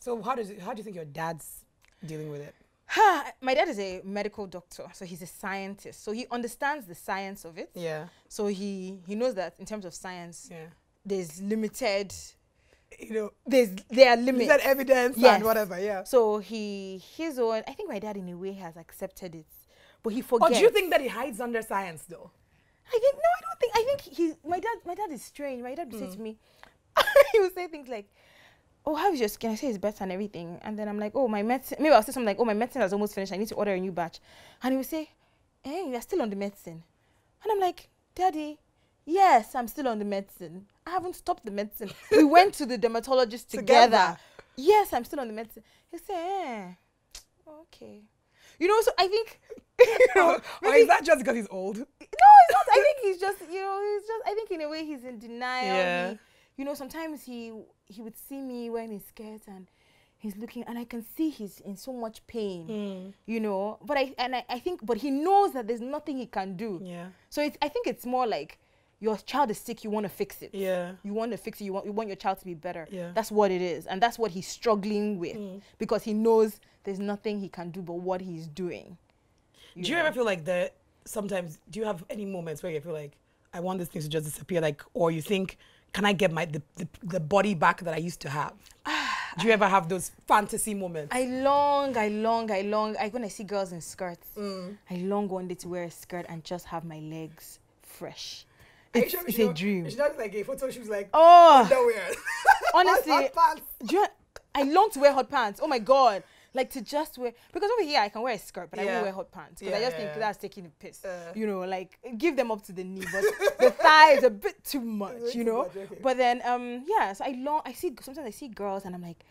So how do you think your dad's dealing with it? My dad is a medical doctor, so he's a scientist. So he understands the science of it. Yeah. So he knows that in terms of science, there's limited, there are limits. That evidence and whatever, yeah. So his own, I think my dad in a way has accepted it, but he forgets. Or do you think that he hides under science though? I think my dad is strange. My dad would say to me, he would say things like, oh, how is your skin? I say it's better and everything. And then I'm like, oh, my medicine, maybe I'll say something like, oh, my medicine has almost finished. I need to order a new batch. And he would say, you're still on the medicine. And I'm like, Daddy, yes, I'm still on the medicine. I haven't stopped the medicine. We went to the dermatologist together. Yes, I'm still on the medicine. He'll say, okay. So I think, or is that just because he's old? No, it's not. I think he's just, I think in a way he's in denial. Yeah. Sometimes he would see me wearing his skirt and he's looking, and I can see he's in so much pain, but I think he knows that there's nothing he can do. Yeah. So I think it's more like your child is sick, you want to fix it. Yeah. You want to fix it, you want your child to be better. Yeah. That's what it is. And that's what he's struggling with because he knows there's nothing he can do but what he's doing. Do you ever feel like that sometimes, do you have any moments where you feel like, I want this thing to just disappear, like, or you think, can I get the body back that I used to have? Do you ever have those fantasy moments? I long, when I see girls in skirts, I long one day to wear a skirt and just have my legs fresh. It's a dream. It's not like a photo shoot like, underwear. Honestly, hot pants. I long to wear hot pants. Oh my God. Like to just wear, because over here I can wear a skirt, but I won't wear hot pants because I just think that's taking a piss. Like give them up to the knee, but the thigh is a bit too much, Okay. But then, so sometimes I see girls and I'm like,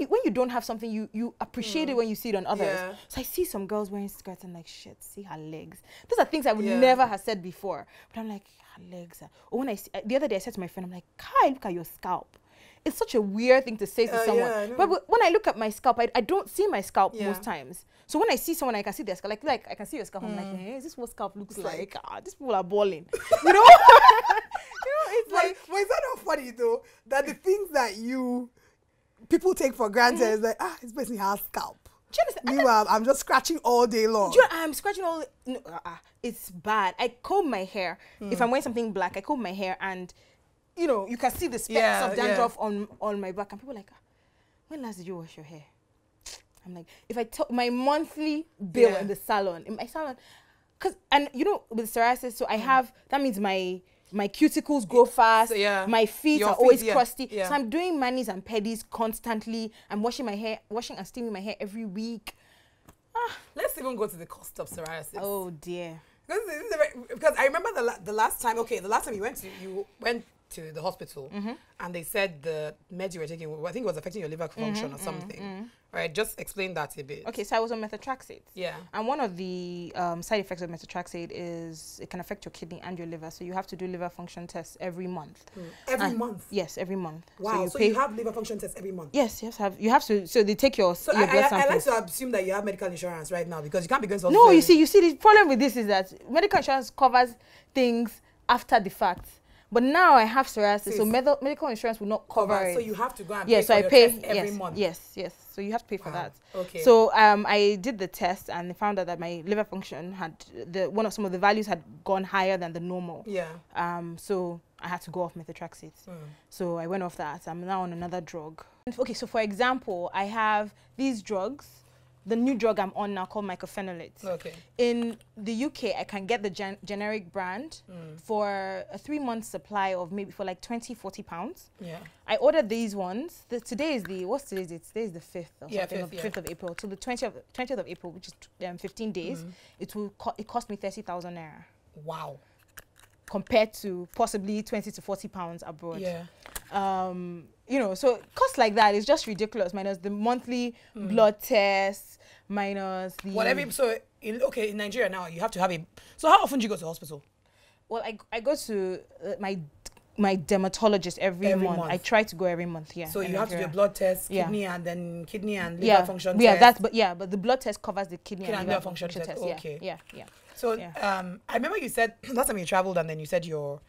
when you don't have something, you appreciate it when you see it on others. Yeah. So I see some girls wearing skirts and like, shit, see her legs. Those are things I would never have said before. But I'm like, her legs. Or when the other day I said to my friend, I'm like, Kai, look at your scalp. It's such a weird thing to say to someone. But when I look at my scalp, I don't see my scalp most times. So when I see someone, I can see their scalp. Like I can see your scalp. I'm like, is this what scalp looks like? These people are balling. It's like. But is that not funny though? That the things that people take for granted is like, this person has scalp. Do you understand? Meanwhile, I'm just scratching all day long. I'm scratching all. No, it's bad. I comb my hair. If I'm wearing something black, I comb my hair and. You can see the specks of dandruff on my back. And people are like, when last did you wash your hair? I'm like, if I tell my monthly bill in my salon, with psoriasis, so I have, that means my cuticles grow fast, my feet are always crusty. So I'm doing manis and pedis constantly. I'm washing and steaming my hair every week. Let's even go to the cost of psoriasis. Oh dear. Because I remember the last time you went to the hospital and they said the meds you were taking, I think it was affecting your liver function or something. Right, just explain that a bit. Okay, so I was on methotrexate. Yeah. And one of the side effects of methotrexate is it can affect your kidney and your liver. So you have to do liver function tests every month. Every month? Yes, every month. Wow, so you have liver function tests every month? Yes, you have to, so they take your blood samples. I like to assume that you have medical insurance right now because you can't be going to hospital. No, you see, the problem with this is that medical insurance covers things after the fact. But now I have psoriasis, so medical insurance will not cover it. So you have to go and pay for your test every month. Yes. So you have to pay for that. Okay. So I did the test and they found out that my liver function had some of the values had gone higher than the normal. Yeah. So I had to go off methotrexate. So I went off that. I'm now on another drug. Okay. So for example, I have these drugs. The new drug I'm on now called mycophenolate. Okay. In the UK, I can get the generic brand for a 3-month supply of maybe for like 20-40 pounds. Yeah. I ordered these ones. Today is what's today's date? Today is the 5th or something, 5th of April. Till the 20th of April, which is 15 days, it cost me 30,000 naira. Wow. Compared to possibly 20 to 40 pounds abroad. Yeah. So costs like that is just ridiculous, minus the monthly blood tests, minus the... Whatever, so, in Nigeria now, you have to have so how often do you go to hospital? Well, I go to my dermatologist every month. I try to go every month, So you have to do a blood test, kidney and liver function test. But the blood test covers the kidney and liver function test. Okay. Yeah. So I remember you said, last time you traveled and then you said your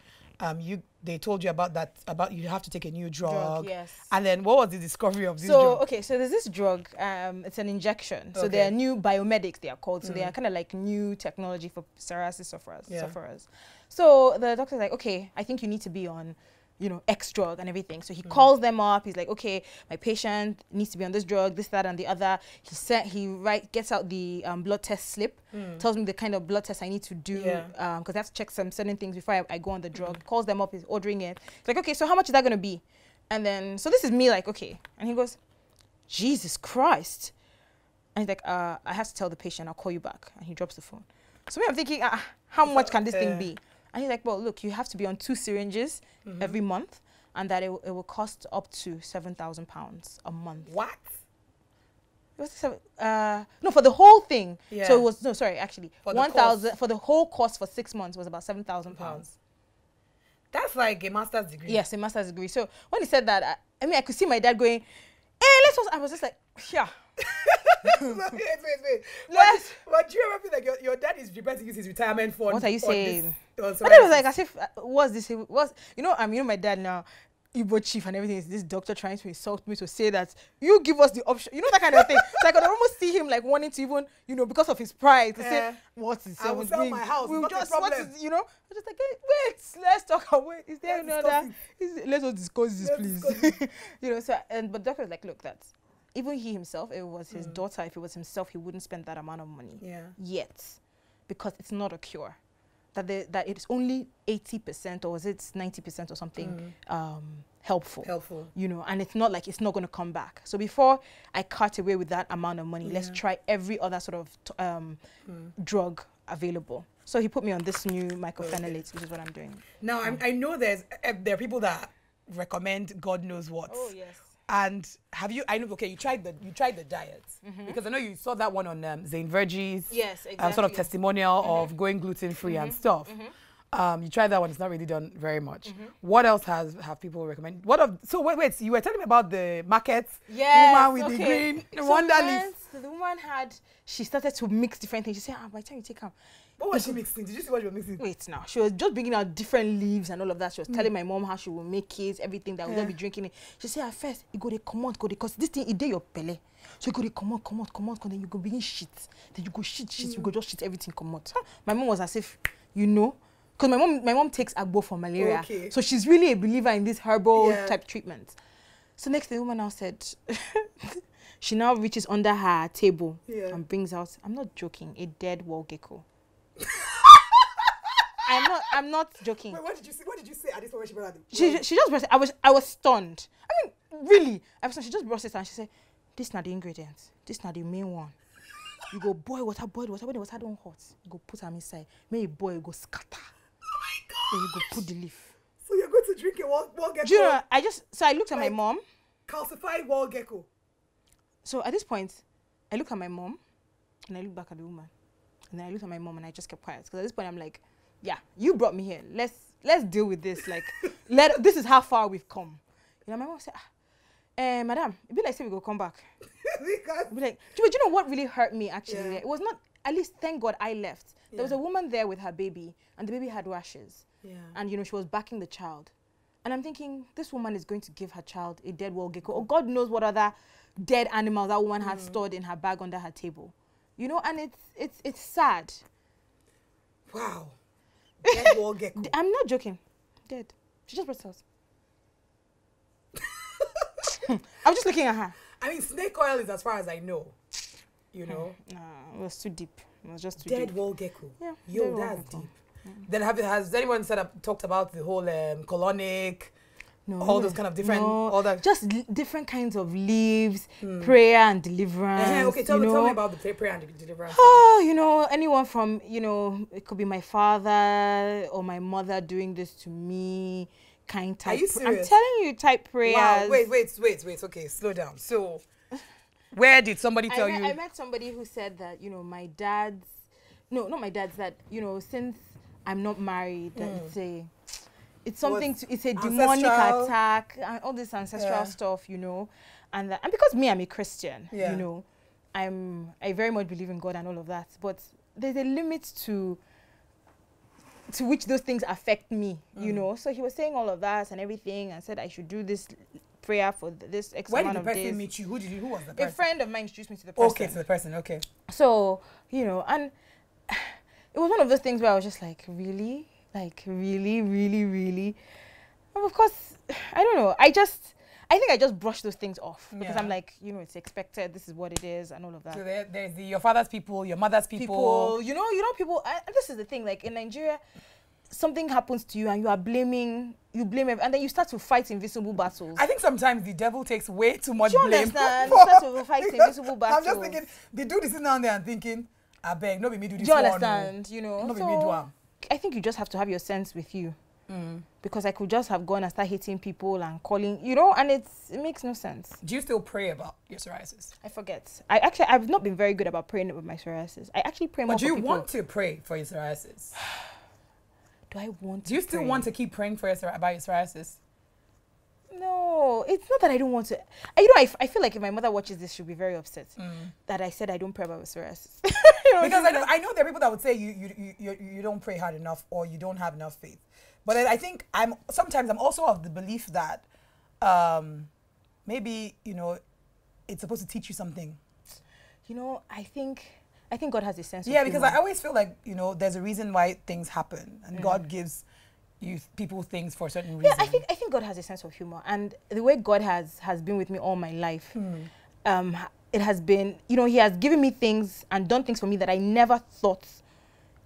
they told you about you have to take a new drug. Yes. And then what was the discovery of this drug? So okay, so there's this drug. It's an injection. So they are new biomedics. They are called. So they are kind of like new technology for psoriasis sufferers. So the doctor's like, okay, I think you need to be on, X drug and everything. So he calls them up. He's like, okay, my patient needs to be on this drug, this, that, and the other. He gets out the blood test slip, tells me the kind of blood test I need to do, because I have to check some certain things before I go on the drug. Calls them up, he's ordering it. He's like, okay, so how much is that going to be? And then, so this is me like, okay. And he goes, Jesus Christ. And he's like, I have to tell the patient, I'll call you back. And he drops the phone. So me, I'm thinking, how much can this thing be? And he's like, well, look, you have to be on 2 syringes every month, and that it will cost up to £7,000 a month. What? It was no, for the whole thing. Yeah. So it was, no, sorry, actually, 1,000 for the whole course for 6 months was about £7,000. That's like a master's degree. Yes, a master's degree. So when he said that, I could see my dad going, hey, I was just like, yeah. wait. But do you ever feel like your dad is prepared to use his retirement fund? What are you saying? But it was like as if, what's this? My dad now, Igbo chief and everything, is this doctor trying to insult me to say that you give us the option, that kind of thing. So I could almost see him like wanting to even, because of his pride, to say, what is I will sell my house, we'll just, what is, I'm just like, hey, wait, let's talk. Wait, is there another? Let's not discuss this, please. But doctor was like, look, that's, even he himself, it was his daughter, if it was himself, he wouldn't spend that amount of money yet, because it's not a cure. That it's only 80% or is it 90% or something helpful. And it's not like it's not going to come back. So before I cut away with that amount of money, let's try every other sort of drug available. So he put me on this new mycophenolate, which is what I'm doing. Now, I know there are people that recommend God knows what. Oh, yes. And I know, okay, you tried the diet, because I know you saw that one on Zane Vergie's sort of testimonial of going gluten-free and stuff. You tried that one, it's not really done very much. What else have people recommended? So wait, you were telling me about the market woman with the green wonder leaf. So the woman she started to mix different things. She said, by the time you take her, what was she mixing? Did you see what you were mixing? Wait now. She was just bringing out different leaves and all of that. She was telling my mom how she will make it, everything that we'll not be drinking it. She said at first, you go to come out, because this thing, it did your belly. So you go to come out, then you go begin shit. Then you go shit, you go just shit everything come out. My mom was as if, because my mom takes agbo for malaria. Okay. So she's really a believer in this herbal type treatment. So next the woman now said, she now reaches under her table and brings out, I'm not joking, a dead wall gecko. I'm not joking. Wait, what did you say at this moment? She just brought it. I was stunned. I mean, really. She just brought it and she said, this not the ingredients. This not the main one. You go boil water. When the water don't hot, you go put them inside. May it boil, go scatter. Oh my God. Then you go put the leaf. So you're going to drink a wall gecko? Do you know, I looked at my mom. Calcified wall gecko. So at this point, I look at my mom and I look back at the woman. And then I looked at my mom and I just kept quiet. Because at this point, I'm like, yeah, you brought me here. Let's deal with this. Like, this is how far we've come. My mom said, madam, it'd be like say we go come back. Be like, do you know what really hurt me actually? It was not, at least thank God I left. There was a woman there with her baby and the baby had rashes. And she was backing the child. And I'm thinking, this woman is going to give her child a dead wall gecko. Or God knows what other dead animals that woman had stored in her bag under her table. And it's sad. Wow. Dead wall gecko. I'm not joking. Dead. She just brought it out. I was just looking at her. I mean, snake oil is as far as I know. It was too deep. It was just too dead deep. Wall gecko. Yeah. Yo, that's deep. Then has anyone talked about the whole colonic? No, all those kind of different, all that. Just different kinds of leaves, prayer and deliverance. Okay, tell me about the prayer and deliverance. Oh, anyone from, it could be my father or my mother doing this to me, kind type. Are you serious? I'm telling you, type prayers. Wow, wait. Okay, slow down. So, where did somebody tell you? I met somebody who said that, my dad's, no, not my dad's, that, since I'm not married, that it's something it's a demonic attack and all this ancestral stuff, and because I'm a Christian, I very much believe in God and all of that, but there's a limit to to which those things affect me, you know. So he was saying all of that and everything, and said I should do this prayer for this X amount of days. Where did the person meet you? Who was the person? A friend of mine introduced me to the person. Okay, to the person. Okay. So, you know, and it was one of those things where I was just like, really? Like, really, really, really? And of course, I don't know. I think I just brushed those things off because I'm like, you know, it's expected. This is what it is, and all of that. So there's your father's people, your mother's people. You know, people. And this is the thing. Like in Nigeria, something happens to you, and you blame it, and then you start to fight invisible battles. I think sometimes the devil takes way too much blame. Do you understand? You start to fight invisible battles. I'm just thinking, they do this down there and thinking, I beg, no be me do this. Do you understand? You know, no be me do am. I think you just have to have your sense with you. Because I could just have gone and start hitting people and calling, you know, and it makes no sense. Do you still pray about your psoriasis? I forget. I've not been very good about praying about my psoriasis. I actually pray more for people. But do you want to pray for your psoriasis? Do I want to Do you still want to keep praying for about your psoriasis? No, it's not that I don't want to. I feel like if my mother watches this, she'll be very upset that I said I don't pray about psoriasis. You know, because I know there are people that would say you don't pray hard enough or you don't have enough faith. But I think sometimes I'm also of the belief that maybe, you know, it's supposed to teach you something. You know, I think God has a sense of humor. Because I always feel like, you know, there's a reason why things happen, and God gives people things for a certain reason. Yeah, I think God has a sense of humor, and the way God has been with me all my life, it has been, you know, he has given me things and done things for me that I never thought.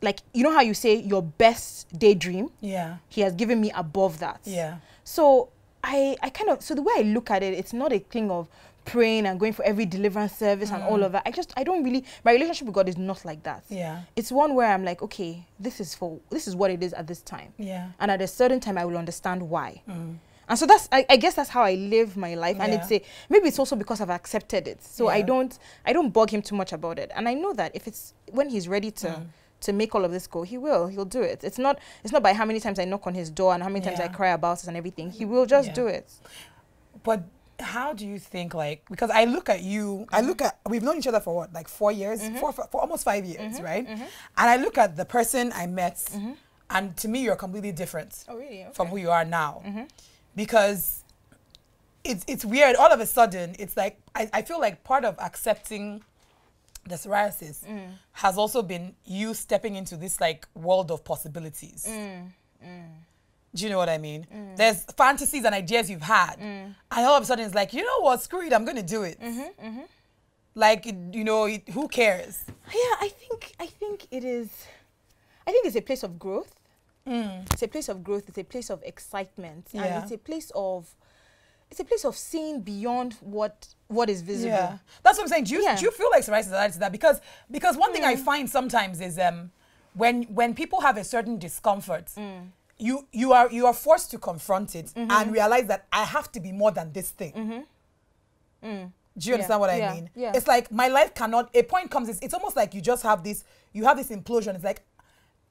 Like, you know how you say your best daydream? Yeah. He has given me above that. Yeah. So I so the way I look at it, it's not a thing of praying and going for every deliverance service and all of that. I don't really, my relationship with God is not like that. Yeah. It's one where I'm like, okay, this is what it is at this time. Yeah. And at a certain time I will understand why. And so I guess that's how I live my life. And maybe it's also because I've accepted it. So I don't bug him too much about it. And I know that if it's when he's ready to make all of this go, he'll do it. It's not by how many times I knock on his door and how many times I cry about it and everything. He will just do it. But how do you think, like, because I look at you, we've known each other for what, like 4 years, for almost 5 years, right? And I look at the person I met, and to me you're completely different from who you are now. Because it's weird, all of a sudden, it's like, I feel like part of accepting the psoriasis has also been you stepping into this like world of possibilities. Do you know what I mean? There's fantasies and ideas you've had, and all of a sudden it's like, you know what, screw it, I'm gonna do it. Like, you know, who cares? Yeah, I think it is. I think it's a place of growth. It's a place of growth. It's a place of excitement, and it's a place of seeing beyond what is visible. Yeah, that's what I'm saying. Do you feel like psoriasis is related to that? Because one thing I find sometimes is when people have a certain discomfort, you are forced to confront it and realize that I have to be more than this thing. Do you understand what I mean? Yeah. It's like my life cannot. A point comes. It's almost like you just have this. You have this implosion. It's like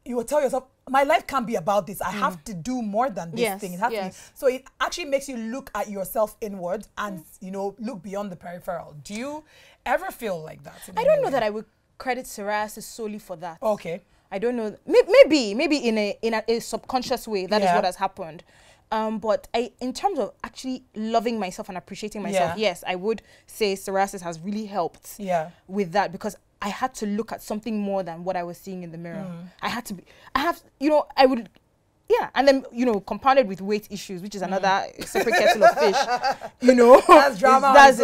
you will tell yourself, my life can't be about this. I have to do more than this thing. It has to be. So it actually makes you look at yourself inward and, you know, look beyond the peripheral. Do you ever feel like that? I don't know that I would credit psoriasis solely for that. Okay. I don't know. Maybe in a subconscious way, that is what has happened. But in terms of actually loving myself and appreciating myself, yes, I would say psoriasis has really helped with that, because I had to look at something more than what I was seeing in the mirror. And then, you know, compounded with weight issues, which is another separate kettle of fish, you know. That's drama that's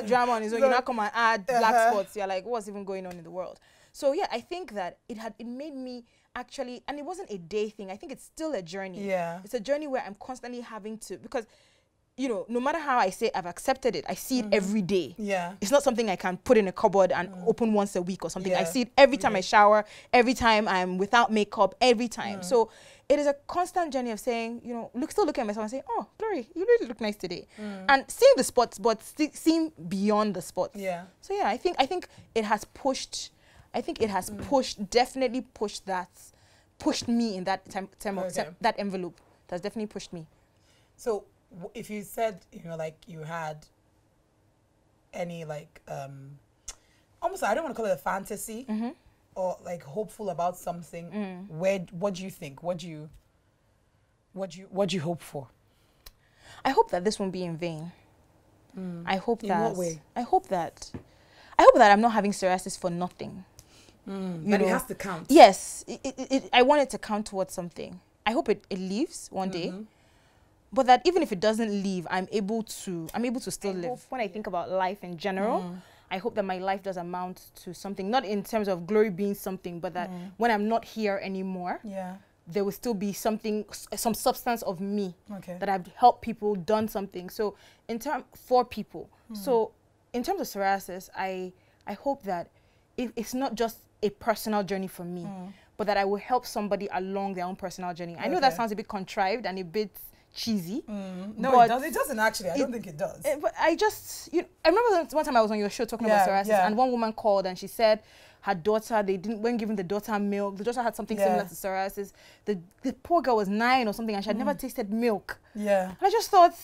drama on its own. You now come and add black spots. You're like, what's even going on in the world? So yeah, I think that it made me actually, and it wasn't a day thing. I think it's still a journey. Yeah. It's a journey where I'm constantly having to, because, you know, no matter how I say I've accepted it, I see it every day. Yeah. It's not something I can put in a cupboard and open once a week or something. I see it every time I shower, every time I'm without makeup, every time. So it is a constant journey of saying, you know, still looking at myself and saying, oh, Glory, you really look nice today. And seeing the spots, but seeing beyond the spots. Yeah. So yeah, I think it has pushed, definitely pushed me in that that envelope. That's definitely pushed me. So if you said, you know, like you had any like, almost, I don't want to call it a fantasy, or like hopeful about something, what do you think? What do you hope for? I hope that this won't be in vain. I hope that. In what way? I hope that I'm not having psoriasis for nothing. But it has to count. Yes, I want it to count towards something. I hope it leaves one day, but that even if it doesn't leave, I'm able to still live. When I think about life in general, I hope that my life does amount to something, not in terms of glory being something, but that when I'm not here anymore, there will still be something, some substance of me that I've helped people, done something. So for people. So in terms of psoriasis, I hope that it's not just a personal journey for me, but that I will help somebody along their own personal journey. I know that sounds a bit contrived and a bit cheesy. No, it doesn't. It doesn't actually. I don't think it does. But I just, I remember one time I was on your show talking about psoriasis, and one woman called and she said her daughter, when giving the daughter milk, the daughter had something similar to psoriasis. The poor girl was 9 or something, and she had never tasted milk. And I just thought,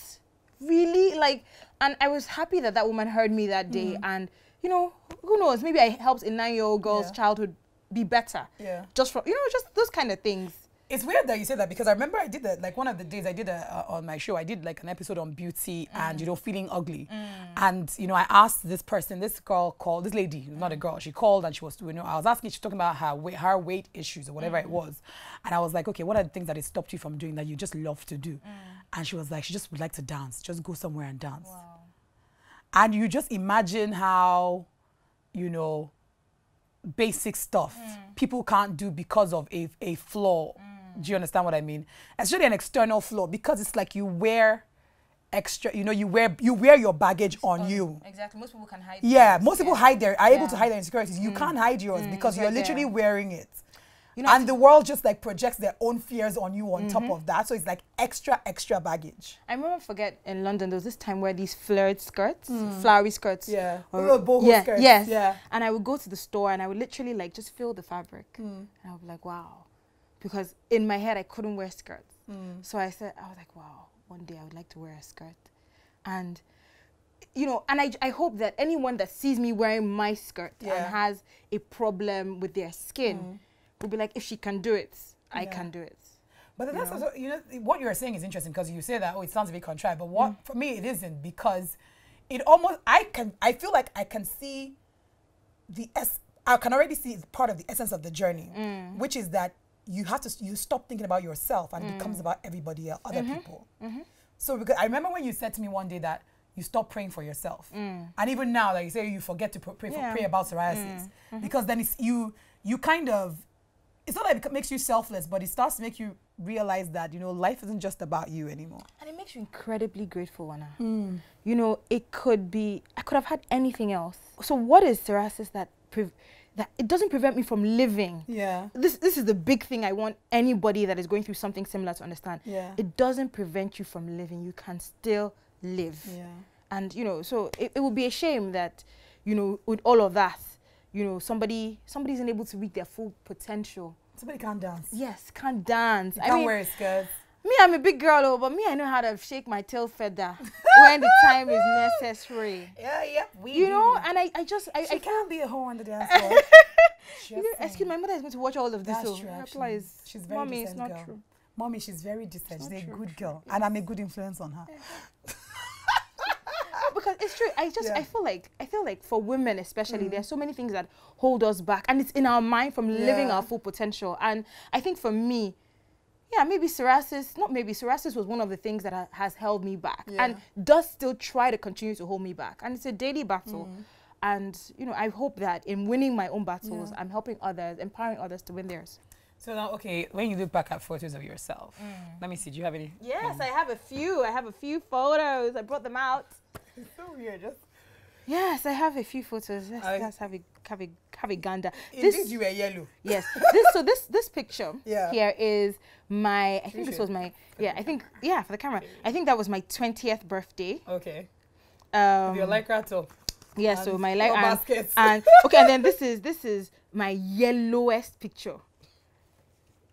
really, like, and I was happy that that woman heard me that day, and you know, who knows, maybe I helped a 9-year-old girl's childhood be better. Just from, just those kind of things. It's weird that you say that, because I remember I did that, like one of the days I did on my show, I did like an episode on beauty and, feeling ugly. And, I asked this person, this girl called, this lady, not a girl, she called and she was, I was asking, she was talking about her weight issues or whatever it was. And I was like, okay, what are the things that it stopped you from doing that you just love to do? And she was like, she just would like to dance, just go somewhere and dance. Wow. And you just imagine how, basic stuff people can't do because of a flaw. Do you understand what I mean? Especially an external flaw, because it's like you wear extra, you wear your baggage on you. Exactly. Most people can hide. Yeah, most people are able to hide their insecurities. You can't hide yours because you're literally wearing it. And the world just like projects their own fears on you on top of that. So it's like extra baggage. I remember, in London, there was this time where these flared skirts, flowery skirts. Or boho skirts. Yes. Yeah. And I would go to the store and I would literally like just feel the fabric. And I would be like, wow. Because in my head, I couldn't wear skirts. So I was like, wow, one day I would like to wear a skirt. And, and I hope that anyone that sees me wearing my skirt and has a problem with their skin will be like, if she can do it, I can do it. But then that's also, what you're saying is interesting, because you say that, it sounds a bit contrived, but for me, it isn't, because it almost, I feel like I can see I can already see part of the essence of the journey, which is that you stop thinking about yourself and it becomes about everybody else, other people. So because I remember when you said to me one day that you stop praying for yourself. And even now, like you say, you forget to pray about psoriasis. Because then it's you kind of, it's not like it makes you selfless, but it starts to make you realize that, life isn't just about you anymore. And it makes you incredibly grateful, Wana. It could be, I could have had anything else. So what is psoriasis that it doesn't prevent me from living? This is the big thing I want anybody that is going through something similar to understand. It doesn't prevent you from living. You can still live. And, so it would be a shame that, with all of that, somebody isn't able to reach their full potential. Somebody can't dance. Yes, can't dance. You can't wear a skirt. Me, I'm a big girl, but me, I know how to shake my tail feather when the time is necessary. And I can't be a hoe on the dance floor. Excuse my mother is going to watch all of this. That's true, she's very Mommy, decent it's not girl. true. Mommy, she's very decent. She's a good girl. And I'm a good influence on her. Because it's true. I feel like for women especially, there are so many things that hold us back, and it's in our mind from living our full potential. And I think for me, psoriasis was one of the things that has held me back, and does still try to continue to hold me back. And it's a daily battle. And I hope that in winning my own battles, I'm helping others, empowering others to win theirs. So now, okay, when you look back at photos of yourself, let me see, do you have any? Yes, I have a few. I have a few photos. I brought them out. It's so weird. Yes, I have a few photos. Let's have a gander. Indeed, you were yellow. Yes. This picture here is my, I think this was my, for the camera. I think that was my 20th birthday. Okay. Your lycra top. Yeah, so my lycra baskets. And okay, and then this is my yellowest picture.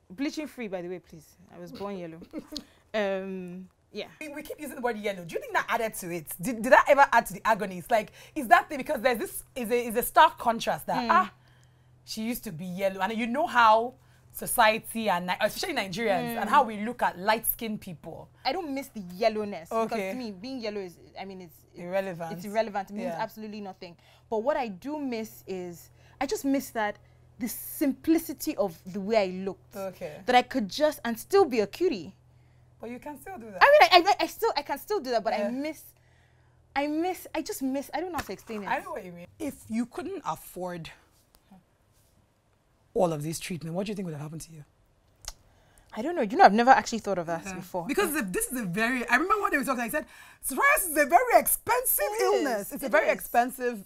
Bleaching free, by the way, please. I was born yellow. Yeah. We keep using the word yellow. Do you think that added to it? Did that ever add to the agony? It's like, is that because there's this, is a stark contrast that, she used to be yellow. And you know how society, and especially Nigerians, and how we look at light-skinned people. I don't miss the yellowness. Because to me, being yellow is, I mean, it's irrelevant. It's irrelevant. It means absolutely nothing. But what I do miss is, I just miss that, the simplicity of the way I looked. That I could just, and still be a cutie. But you can still do that. I mean, I can still do that, but I just miss, I don't know how to explain it. I know what you mean. If you couldn't afford all of this treatment, what do you think would have happened to you? I don't know. You know, I've never actually thought of that before. Because this is a very, I remember one day we talked, I said, psoriasis is a very expensive illness. It's a very expensive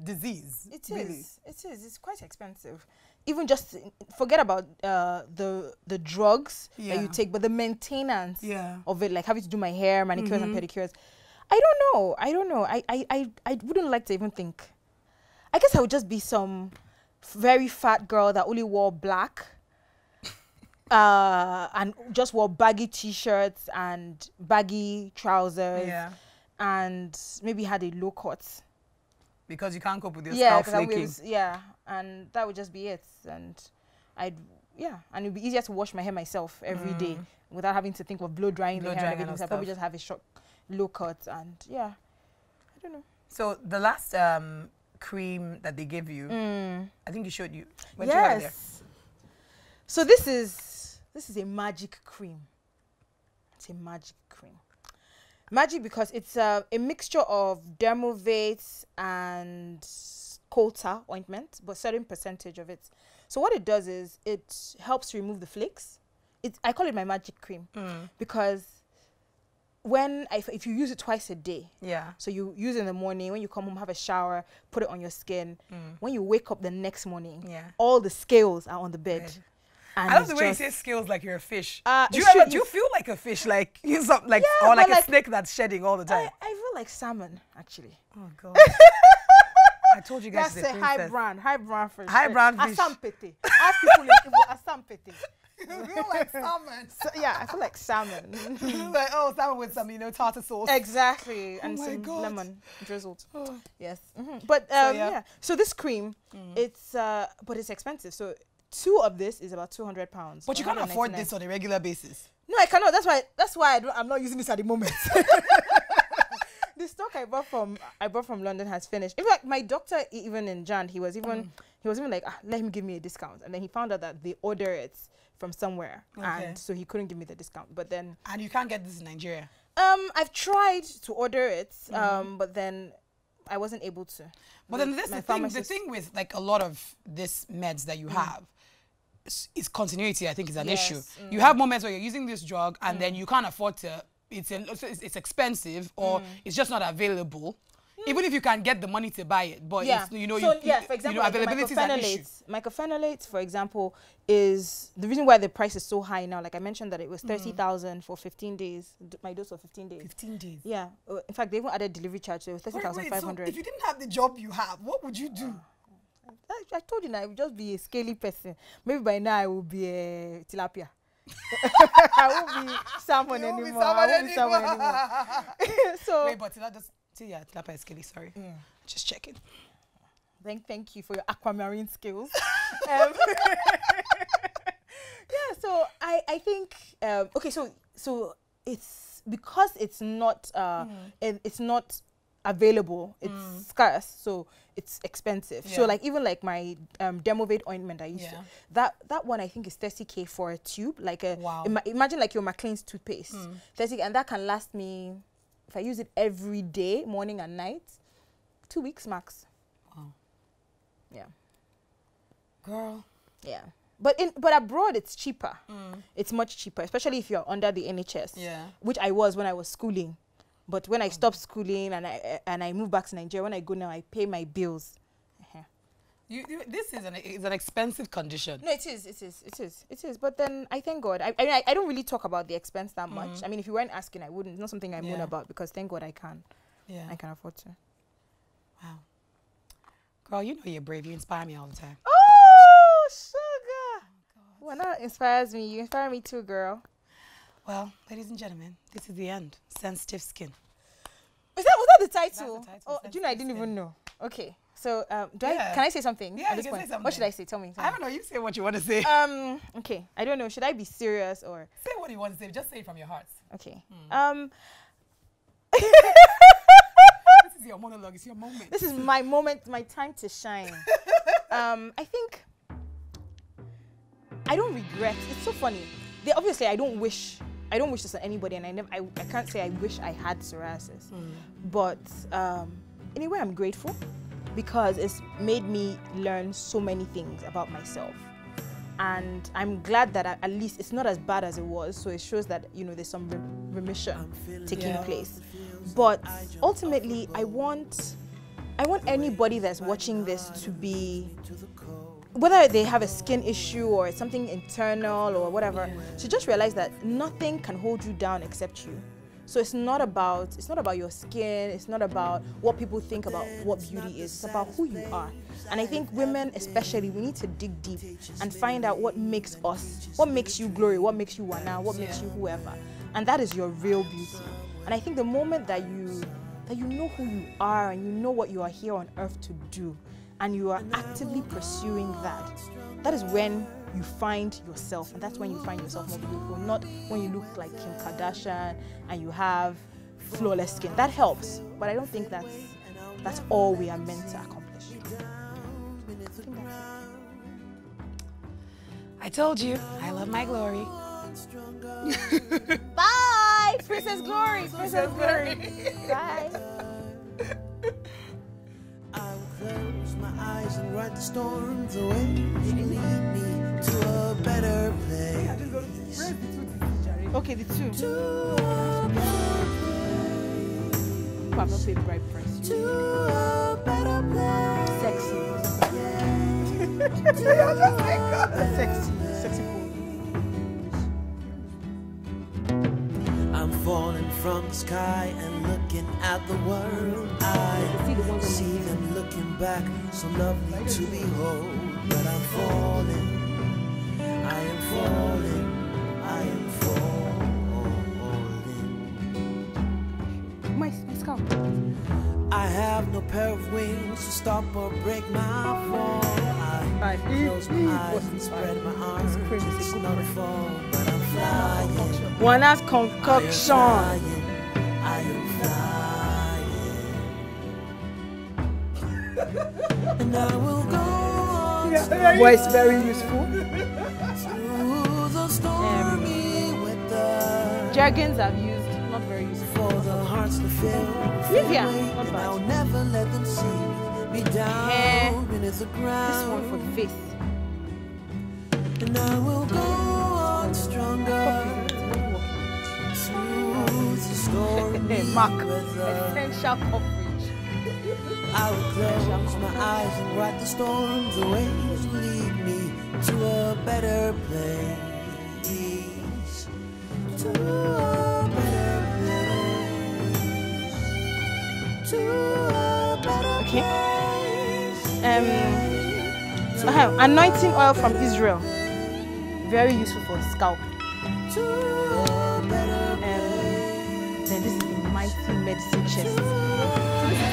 disease. It is. It is. It's quite expensive. Even just, forget about the drugs that you take, but the maintenance of it, like having to do my hair, manicures and pedicures. I don't know. I wouldn't like to even think. I guess I would just be some very fat girl that only wore black and just wore baggy t-shirts and baggy trousers and maybe had a low cut. Because you can't cope with your scalp flaking. And that would just be it. And and it'd be easier to wash my hair myself every day without having to think of blow drying the hair and everything. So I'd probably just have a short low cut and I don't know. So the last cream that they gave you, I think you showed you. When you were there. So this is a magic cream. It's a magic cream. Magic because it's a mixture of Dermovate and coal tar ointment, but certain percentage of it. So what it does is it helps remove the flakes. I call it my magic cream because if you use it twice a day, so you use it in the morning, when you come home, have a shower, put it on your skin. When you wake up the next morning, all the scales are on the bed. And I love the way you say scales like you're a fish. Do you feel like a fish, like or like a snake that's shedding all the time? I feel like salmon, actually. Oh God. I told you guys that's a high brand fish. High brand fish. Asampete. Ask people in Igbo, asampete. You feel like salmon. So, I feel like salmon. Like, salmon with some, tartar sauce. Exactly. And some lemon drizzled. Yes. But so this cream, but it's expensive. So 2 of this is about £200. But you can't afford this on a regular basis. No, I cannot. That's why I'm not using this at the moment. The stock I bought from London has finished. In fact, my doctor, even in Jan, he was even like, let him give me a discount. And then he found out that they order it from somewhere, and so he couldn't give me the discount. But then, and you can't get this in Nigeria. I've tried to order it, but then I wasn't able to. But then the thing with like a lot of this meds that you have is continuity. I think is an issue. You have moments where you're using this drug and then you can't afford to. It's expensive or it's just not available. Even if you can get the money to buy it, but it's, for example, availability is an issue. Mycophenolate, for example, is the reason why the price is so high now. Like I mentioned that it was 30,000 for 15 days. My dose of 15 days. 15 days. Yeah. In fact, they even added delivery charge, so it was 30,500. So if you didn't have the job you have, what would you do? I told you now, I would just be a scaly person. Maybe by now I will be a tilapia. I won't be salmon anymore. So wait, but tilapia is scaly. Sorry, just checking. Thank you for your aquamarine skills. So I think okay. So it's because it's not available. It's scarce, so it's expensive. So like even like my Dermovate ointment I used to, that one I think is 30K for a tube. Like imagine like your McLean's toothpaste, 30, and that can last me, if I use it every day, morning and night, 2 weeks max. Wow. Yeah. Girl. Yeah. But abroad it's cheaper. It's much cheaper, especially if you're under the NHS. Yeah. Which I was when I was schooling. But when I stopped schooling and I moved back to Nigeria, when I go now, I pay my bills. This is an expensive condition. No, it is. But then I thank God. I don't really talk about the expense that much. I mean, if you weren't asking, I wouldn't. It's not something I moan about because thank God I can. Yeah. I can afford to. Wow. Girl, you know you're brave. You inspire me all the time. Oh, sugar. Oh, Wana inspires me. You inspire me too, girl. Well, ladies and gentlemen, this is the end. Sensitive skin. Was that the title? That's the title. Oh, do you know I didn't even know. Okay. So, can I say something? Yeah, you can say something. What should I say? Tell me. I don't know. You say what you want to say. Okay. I don't know. Should I be serious or? Say what you want to say. Just say it from your heart. Okay. This is your monologue. It's your moment. This is my moment, my time to shine. I think I don't regret. It's so funny. Obviously, I don't wish this on anybody, and I can't say I wish I had psoriasis. But in a way, I'm grateful because it's made me learn so many things about myself. And I'm glad that at least it's not as bad as it was. So it shows that, you know, there's some remission taking place. But ultimately, I want anybody that's watching this to be, whether they have a skin issue or something internal or whatever, to just realize that nothing can hold you down except you. So it's not about your skin, it's not about what people think about what beauty is, it's about who you are. And I think women especially, we need to dig deep and find out what makes us, what makes you Glory, what makes you Wana, what makes you whoever. And that is your real beauty. And I think the moment that you know who you are and you know what you are here on earth to do, and you are actively pursuing that, that is when you find yourself, and that's when you find yourself more beautiful, not when you look like Kim Kardashian and you have flawless skin. That helps, but I don't think that's all we are meant to accomplish. I told you, I love my Glory. Bye, Princess Glory. Princess Glory. Bye. I will close my eyes and ride the storms away and lead me to a better place. Okay, the two. To a better place. I've not paid bride price. To a better place. Sexy. Sexy pool. I'm falling from the sky and looking at the world. I see them looking back, so lovely to behold. But I'm falling, I am falling, I am falling. My scalp. I have no pair of wings to stop or break my fall. I close my eyes and spread my arms. It's not a fall, but I'm flying. Wana's concoction. I am flying. And I will go on. Boy, it's very useful. Through the stormy weather. Jargons I've used, not very useful. For the hearts to feel. Livia, not bad. I'll never let them see me down beneath the ground. This one for the face. And I will go on stronger. Through the stormy Mark, weather. essential coverage. I will close my eyes and ride the storms away to lead me to a better place. To a better place. To a better place. Anointing oil from Israel. Very useful for scalp. To a better Then this is the mighty medicine chest. This is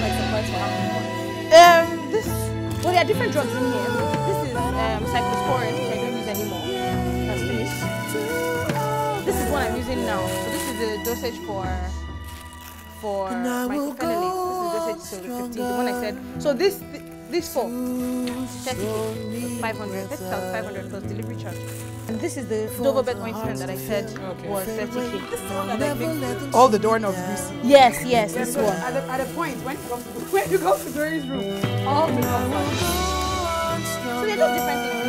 like surprise for having Well, there are different drugs in here. This is cyclosporin, which I don't use anymore. That's finished. This is what I'm using now. So this is the dosage for my phenolate. This is the dosage to the 15. The one I said. So this for 30, 500. That's 500 plus delivery charge. And this is the Dovabet ointment that I said was 30K. This is the one that like makes all the doorknobs greasy. Yes, this one. At a point, when you go to Dory's room, all the doors. So they're just different things.